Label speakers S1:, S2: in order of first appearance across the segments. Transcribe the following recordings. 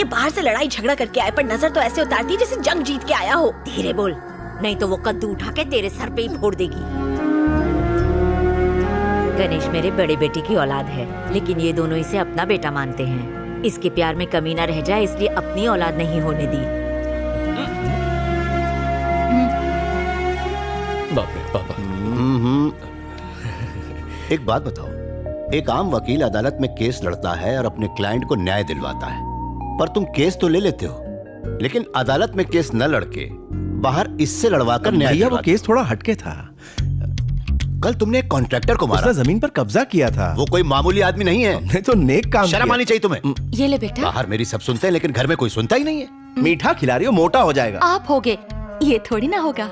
S1: बाहर से लड़ाई झगड़ा करके आए, पर नजर तो ऐसे उतारती है जैसे जंग जीत के आया हो।
S2: धीरे बोल, नहीं तो वो कद्दू उठा के तेरे सर पे ही फोड़ देगी। गणेश मेरे बड़े बेटे की औलाद है, लेकिन ये दोनों इसे अपना बेटा मानते हैं। इसके प्यार में कमी ना रह जाए इसलिए अपनी औलाद नहीं होने दी।
S3: बाप रे पापा।
S4: एक बात बताओ, एक आम वकील अदालत में केस लड़ता है और अपने क्लाइंट को न्याय दिलवाता है, पर तुम केस तो ले लेते हो, लेकिन अदालत में केस न लड़के बाहर इससे लड़वाकर न्याय
S5: भैया वो
S4: दिलवाते।
S5: केस थोड़ा हटके था।
S4: कल तुमने एक कॉन्ट्रैक्टर को मारा,
S5: उसने जमीन पर कब्जा किया था।
S4: वो कोई मामूली आदमी नहीं है।
S5: हमने तो नेक काम
S4: शर्म
S5: किया।
S4: आनी चाहिए तुम्हें।
S1: ये ले बेटा।
S4: बाहर मेरी सब सुनते हैं लेकिन घर में कोई सुनता ही नहीं है।
S5: मीठा खिला रही हो, मोटा हो जाएगा।
S1: आप होगे, ये थोड़ी ना होगा।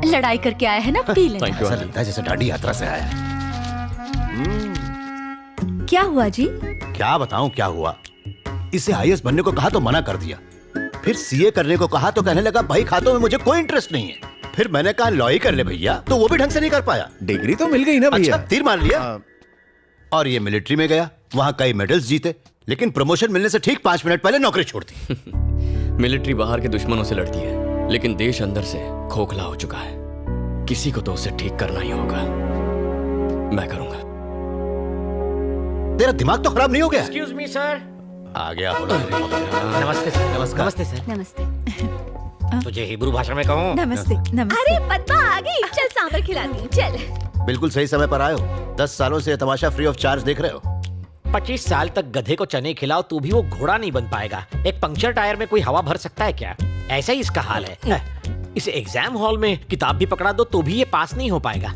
S1: लड़ाई करके आया है ना, पी लेना।
S3: थैंक यू
S4: ऐसा
S3: आंटी।
S4: लगता है जैसे डांडी यात्रा से आया है।
S1: क्या हुआ जी?
S4: क्या बताऊं क्या हुआ। इसे आईएएस बनने को कहा तो मना कर दिया, फिर सीए करने को कहा तो कहने लगा भाई खातों में मुझे कोई इंटरेस्ट नहीं है। फिर मैंने कहा लॉ ही कर ले भैया, तो वो भी ढंग से नहीं कर पाया।
S5: डिग्री तो मिल गई ना भैया।
S4: अच्छा तीर मार लिया। और ये मिलिट्री में गया, वहां कई मेडल्स जीते, लेकिन प्रमोशन मिलने से ठीक 5 मिनट पहले नौकरी छोड़ दी।
S3: मिलिट्री बाहर के दुश्मनों से लड़ती है, लेकिन देश अंदर से खोखला हो चुका है। किसी को तो उसे ठीक करना ही होगा। मैं करूंगा।
S4: तेरा दिमाग तो खराब नहीं हो गया?
S6: Excuse me sir.
S4: आ गया होना।
S6: नमस्ते सर।
S4: नमस्कार।
S6: नमस्ते सर।
S1: नमस्ते।
S6: तुझे हिब्रू भाषा में कहूँ?
S1: नमस्ते। अरे पद्मा आ गई, चल सांभर खिलाती हूँ, चल।
S4: बिल्कुल सही समय पर आए हो। 10 सालों से ये तमाशा फ्री ऑफ चार्ज देख रहे हो।
S6: 25 साल तक गधे को चने खिलाओ तो भी वो घोड़ा नहीं बन पाएगा। एक पंक्चर टायर में कोई हवा भर सकता है क्या? ऐसा ही इसका हाल है। इसे एग्जाम हॉल में किताब भी पकड़ा दो तो भी ये पास नहीं हो पाएगा।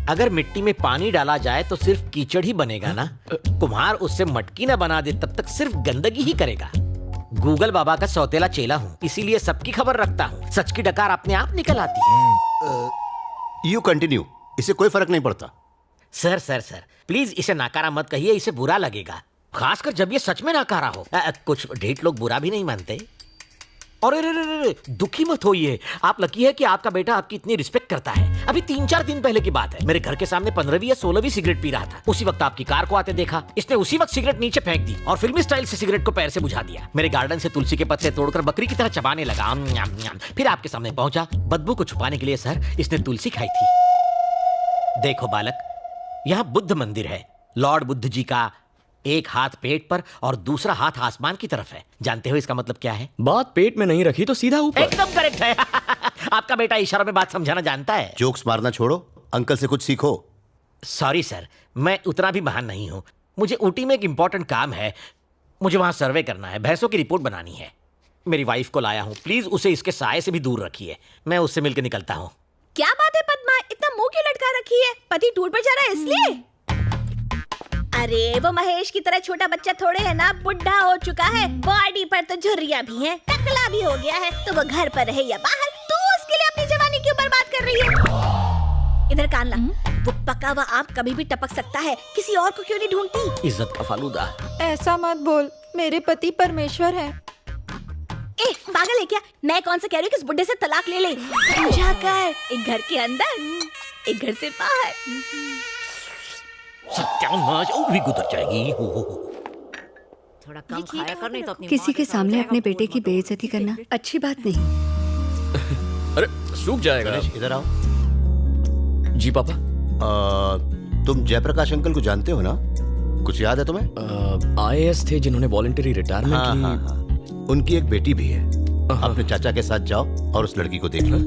S6: अगर मिट्टी में पानी डाला जाए तो सिर्फ कीचड़ ही बनेगा ना। कुम्हार उससे मटकी ना बना दे तब तक सिर्फ गंदगी ही करेगा। गूगल बाबा का सौतेला चेला हूँ, इसीलिए सबकी खबर रखता हूँ। सच की डकार अपने आप निकल आती है।
S4: यू कंटिन्यू, इससे कोई फर्क नहीं पड़ता।
S6: सर सर सर प्लीज इसे नाकारा मत कहिए, इसे बुरा लगेगा, खासकर जब ये सच में नाकारा हो। कुछ ढीठ लोग बुरा भी नहीं मानते। और अरे दुखी मत होइए, आप लकी है कि आपका बेटा आपकी इतनी रिस्पेक्ट करता है। अभी 3-4 दिन पहले की बात है, मेरे घर के सामने 15वीं या 16वीं सिगरेट पी रहा था। उसी वक्त आपकी कार को आते देखा, इसने उसी वक्त सिगरेट नीचे फेंक दी और फिल्मी स्टाइल से सिगरेट को पैर से बुझा दिया। मेरे गार्डन से तुलसी के पत्ते तोड़कर बकरी की तरह चबाने लगा। फिर आपके सामने पहुंचा। बदबू को छुपाने के लिए सर इसने तुलसी खाई थी। देखो बालक, यहाँ बुद्ध मंदिर है। लॉर्ड बुद्ध जी का एक हाथ पेट पर और दूसरा हाथ आसमान की तरफ है। जानते हो इसका मतलब क्या है?
S3: बात पेट में नहीं रखी तो सीधा ऊपर।
S6: एकदम करेक्ट है। आपका बेटा इशारों में बात समझाना जानता है।
S4: जोक्स मारना छोड़ो, अंकल से कुछ सीखो।
S6: सॉरी सर, मैं उतना भी महान नहीं हूँ। मुझे ऊटी में एक इंपॉर्टेंट काम है, मुझे वहां सर्वे करना है, भैंसों की रिपोर्ट बनानी है। मेरी वाइफ को लाया हूँ, प्लीज उसे इसके साये से भी दूर रखिए। मैं उससे मिलकर निकलता हूँ।
S1: क्या बात है पद्मा, इतना मुंह क्यों लटका रखी है? पति टूर पर जा रहा है इसलिए? अरे वो महेश की तरह छोटा बच्चा थोड़े है ना, बुढ़ा हो चुका है, बॉडी पर तो झुर्रियां भी हैं, टकला भी हो गया है। तो वो घर पर रहे या बाहर, तू उसके लिए अपनी जवानी क्यों बर्बाद कर रही है? इधर कान ला, वो पका हुआ आम कभी भी टपक सकता है, किसी और को क्यों नहीं ढूंढती?
S6: इज्जत का फालूदा।
S7: ऐसा मत बोल, मेरे पति परमेश्वर हैं।
S1: ए पागल है क्या? मैं कौन सा कह रही हूँ कि इस बुड्ढे से तलाक ले ले। समझा कर, एक घर के अंदर एक घर से बाहर।
S6: सत्यानाश, वो भी गुजर जाएगी।
S2: थोड़ा कम खाया कर, नहीं तो अपनी
S8: किसी के सामने अपने बेटे की बेइज्जती करना अच्छी बात नहीं।
S3: अरे सूख जाएगा।
S4: गणेश इधर आओ।
S3: जी पापा।
S4: तुम जयप्रकाश अंकल को जानते हो ना? कुछ याद है तुम्हें?
S3: आईएएस थे जिन्होंने वॉलंटरी रिटायरमेंट
S4: हाँ,
S3: ली।
S4: हाँ, हाँ। उनकी एक बेटी भी है। अपने चाचा के साथ जाओ और उस लड़की को देख लो।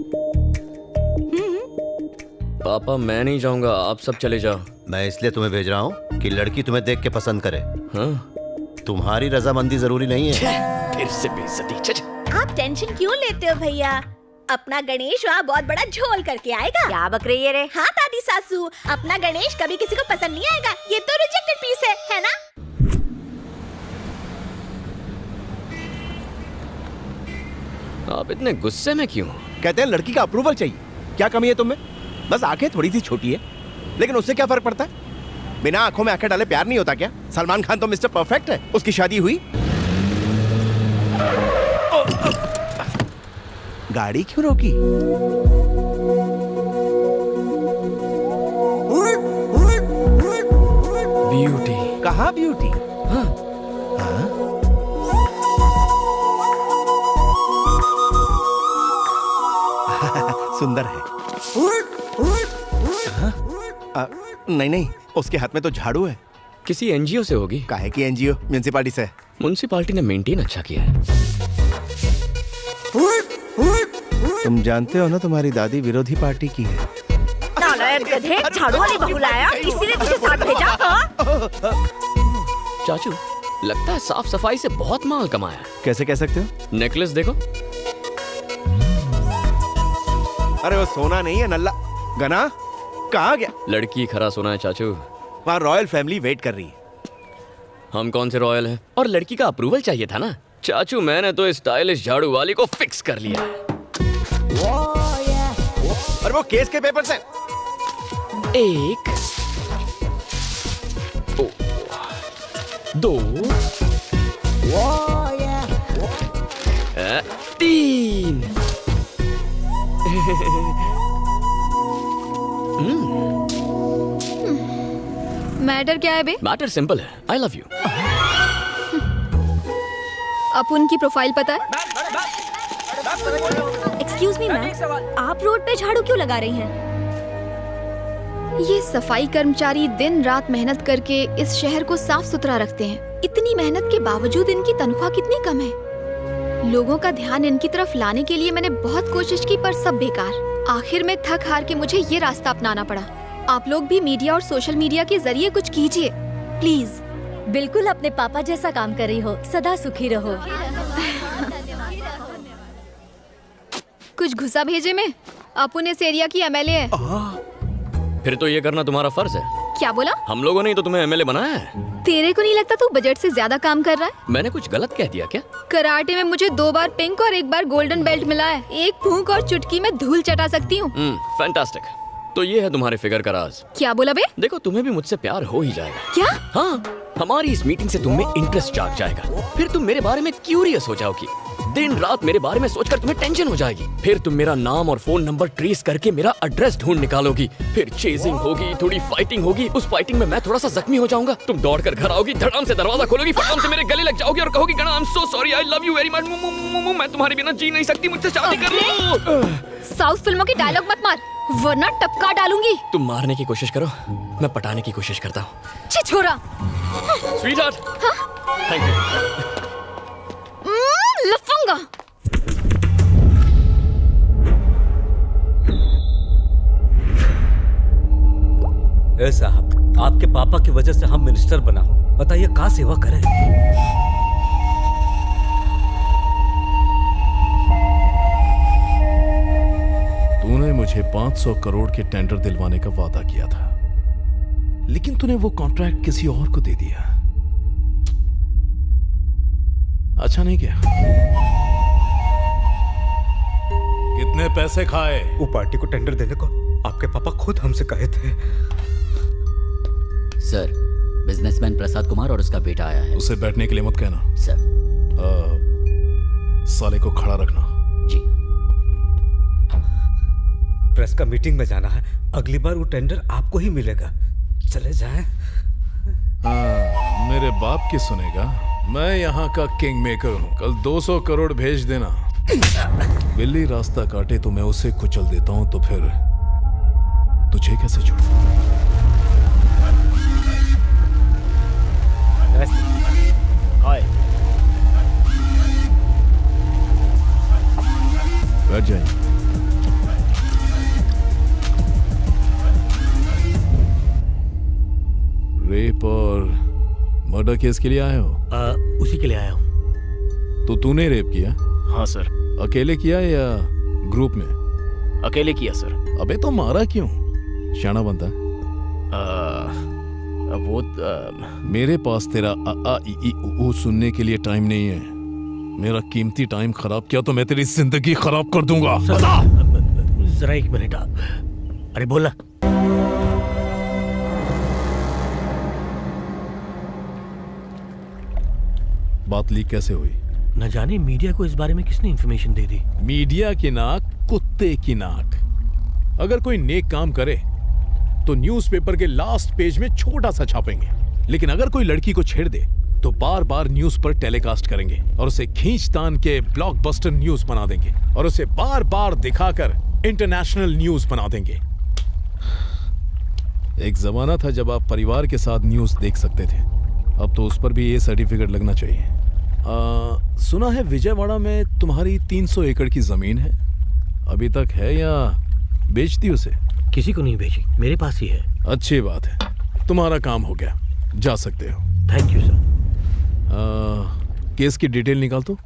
S3: पापा मैं नहीं जाऊंगा, आप सब चले जाओ।
S4: मैं इसलिए तुम्हें भेज रहा हूँ कि लड़की तुम्हें देख के पसंद करे।
S3: हाँ?
S4: तुम्हारी रजामंदी जरूरी नहीं है।
S3: फिर से बेइज्जती।
S1: आप टेंशन क्यों लेते हो भैया? अपना गणेश वहाँ बहुत बड़ा झोल करके आएगा।
S2: क्या बक रही है रे?
S1: हाँ दादी सासू, अपना गणेश कभी किसी को पसंद नहीं आएगा। ये तो रिजेक्टेड पीस है ना?
S3: आप इतने गुस्से में क्यों?
S5: कहते हैं लड़की का अप्रूवल चाहिए। क्या कमी है तुम्हें? बस आंखें थोड़ी सी छोटी है, लेकिन उससे क्या फर्क पड़ता है? बिना आंखों में आंखें डाले प्यार नहीं होता क्या? सलमान खान तो मिस्टर परफेक्ट है। उसकी शादी हुई, गाड़ी क्यों रोकी?
S3: ब्यूटी।
S5: कहाँ ब्यूटी?
S3: हाँ?
S5: हाँ? सुंदर है। नहीं नहीं, उसके हाथ में तो झाड़ू है।
S3: किसी एनजीओ से होगी।
S5: काहे की एनजीओ? म्युनिसिपालिटी से।
S3: म्युनिसिपालिटी ने मेंटेन अच्छा किया है।
S5: तुम जानते हो ना, तुम्हारी दादी विरोधी पार्टी की है।
S2: नालायक गधे, झाड़ू वाली बहू लाया, इसीलिए तुझे साथ भेजा। हाँ?
S3: चाचू, लगता है साफ सफाई से बहुत माल कमाया है।
S5: कैसे कह सकते हो?
S3: नेकलेस देखो।
S5: अरे वो सोना नहीं है, नल्ला। गना कहाँ गया?
S3: लड़की खरा सोना है चाचू।
S5: वहाँ रॉयल फैमिली वेट कर रही है।
S3: हम कौन से रॉयल हैं? और लड़की का अप्रूवल चाहिए था ना चाचू। मैंने तो स्टाइलिश झाड़ू वाली को फिक्स कर लिया है।
S5: और वो केस के पेपर से।
S3: एक, दो, तीन।
S7: मैटर क्या है बे?
S3: मैटर सिंपल है, आई लव यू।
S7: अपुन की प्रोफाइल पता है?
S1: एक्सक्यूज मी मैम, आप रोड पे झाड़ू क्यों लगा रही हैं?
S7: ये सफाई कर्मचारी दिन रात मेहनत करके इस शहर को साफ सुथरा रखते हैं। इतनी मेहनत के बावजूद इनकी तनख्वाह कितनी कम है। लोगों का ध्यान इनकी तरफ लाने के लिए मैंने बहुत कोशिश की, पर सब बेकार। आखिर में थक हार के मुझे ये रास्ता अपनाना पड़ा। आप लोग भी मीडिया और सोशल मीडिया के जरिए कुछ कीजिए प्लीज।
S2: बिल्कुल अपने पापा जैसा काम कर रही हो, सदा सुखी रहो।
S7: कुछ घुसा भेजे में। अपुन इस एरिया की एमएलए है।
S3: फिर तो ये करना तुम्हारा फर्ज है।
S7: क्या बोला?
S3: हम लोगों ने ही तो तुम्हें एमएलए बनाया है।
S7: तेरे को नहीं लगता तू बजट से ज्यादा काम कर रहा है?
S3: मैंने कुछ गलत कह दिया क्या?
S7: कराटे में मुझे 2 बार पिंक और 1 बार गोल्डन बेल्ट मिला है। एक फूंक और चुटकी में धूल चटा सकती हूँ।
S3: फैंटास्टिक। तो ये है तुम्हारे फिगर का राज।
S7: क्या बोला बे?
S3: देखो, तुम्हें भी मुझसे प्यार हो ही जाएगा।
S7: क्या?
S3: हाँ, हमारी इस मीटिंग से तुम में इंटरेस्ट जाग जाएगा। फिर तुम मेरे बारे में क्यूरियस हो जाओगी। दिन रात मेरे बारे में सोचकर तुम्हें टेंशन हो जाएगी। फिर तुम मेरा नाम और फोन नंबर ट्रेस करके मेरा एड्रेस ढूंढ निकालोगी। फिर चेजिंग होगी, थोड़ी फाइटिंग होगी। उस फाइटिंग में मैं थोड़ा सा जख्मी हो जाऊंगा। तुम दौड़कर घर आओगी, धड़ाम से दरवाजा खोलोगी, फटाम से मेरे गले लग जाओगी और कहोगी, गणा, I am so sorry, I love you very much, मैं तुम्हारे बिना जी नहीं सकती, मुझसे शादी कर लो।
S7: साउथ फिल्मों की डायलॉग मत मार, वरना टपका डालूंगी।
S3: तुम मारने की कोशिश करो, मैं पटाने की कोशिश करता हूँ।
S7: छिछोरा।
S3: Sweetheart, thank you.
S7: लफंगा।
S9: ए साहब, आपके पापा की वजह से हम मिनिस्टर बना हो, बताइए कहाँ सेवा करें।
S10: तूने मुझे 500 करोड़ के टेंडर दिलवाने का वादा किया था, लेकिन तूने वो कॉन्ट्रैक्ट किसी और को दे दिया। अच्छा नहीं किया। कितने पैसे खाए?
S9: वो पार्टी को टेंडर देने को आपके पापा खुद हमसे कहे थे।
S11: सर, बिजनेसमैन प्रसाद कुमार और उसका बेटा आया है।
S10: उसे बैठने के लिए मत कहना।
S11: सर।
S10: साले को खड़ा रखना।
S11: जी।
S9: प्रेस का मीटिंग में जाना है, अगली बार वो टेंडर आपको ही मिलेगा। चले जाएं।
S10: मेरे बाप की सुनेगा? मैं यहाँ का किंग मेकर हूँ। कल 200 करोड़ भेज देना। बिल्ली रास्ता काटे तो मैं उसे कुचल देता हूँ, तो फिर तुझे कैसे छोड़ूं?
S5: हाय।
S10: बैठ जाइए। रेप और मर्डर केस के लिए आए हो?
S9: उसी के लिए आया हूँ।
S10: तो तूने रेप किया?
S3: हाँ सर।
S10: अकेले किया या ग्रुप में?
S3: अकेले किया सर।
S10: अबे तो मारा क्यों? शाना बनता है।
S3: वो
S10: मेरे पास तेरा आ आ ई ई ऊ सुनने के लिए टाइम नहीं है। मेरा कीमती टाइम खराब किया तो मैं तेरी जिंदगी खराब कर दूंगा।
S9: जरा 1 मिनट। अरे बोला।
S10: बात लीक कैसे हुई?
S9: न जाने मीडिया को इस बारे में किसने इंफॉर्मेशन दे दी।
S10: मीडिया की नाक, कुत्ते की नाक। अगर कोई नेक काम करे तो न्यूज़पेपर के लास्ट पेज में छोटा सा छापेंगे, लेकिन अगर कोई लड़की को छेड़ दे तो बार बार न्यूज पर टेलीकास्ट करेंगे और उसे खींचतान के ब्लॉकबस्टर न्यूज बना देंगे और उसे बार बार दिखाकर इंटरनेशनल न्यूज बना देंगे। एक जमाना था जब आप परिवार के साथ न्यूज देख सकते थे, अब तो उस पर भी ये सर्टिफिकेट लगना चाहिए। सुना है विजयवाड़ा में तुम्हारी 300 एकड़ की जमीन है, अभी तक है या बेच दी उसे?
S6: किसी को नहीं भेजी, मेरे पास ही है।
S10: अच्छी बात है, तुम्हारा काम हो गया, जा सकते हो।
S6: Thank you sir.
S10: केस की डिटेल निकाल दो।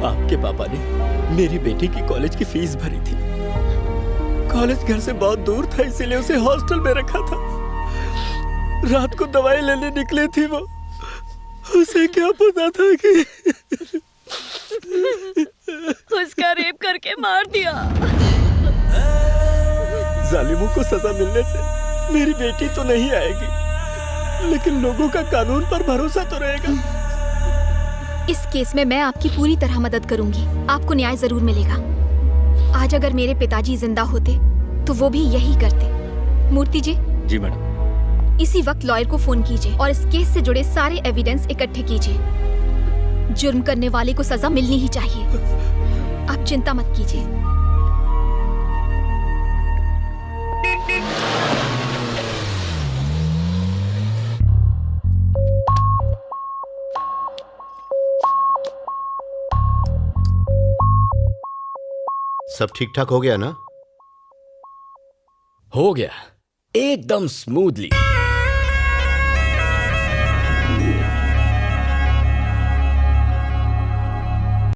S3: आपके पापा ने मेरी बेटी की कॉलेज की फीस भरी थी। कॉलेज घर से बहुत दूर था, इसीलिए उसे हॉस्टल में रखा था। रात को दवाई लेने निकली थी वो, उसे क्या पता था कि
S1: उसका रेप करके मार दिया।
S3: जालिमों को सजा मिलने से मेरी बेटी तो नहीं आएगी, लेकिन लोगों का कानून पर भरोसा तो रहेगा।
S7: इस केस में मैं आपकी पूरी तरह मदद करूंगी, आपको न्याय जरूर मिलेगा। आज अगर मेरे पिताजी जिंदा होते तो वो भी यही करते। मूर्ति जी।
S3: जी मैडम।
S7: इसी वक्त लॉयर को फोन कीजिए और इस केस से जुड़े सारे एविडेंस इकट्ठे कीजिए। जुर्म करने वाले को सजा मिलनी ही चाहिए, आप चिंता मत कीजिए।
S4: सब ठीक ठाक हो गया ना?
S3: हो गया, एकदम स्मूथली।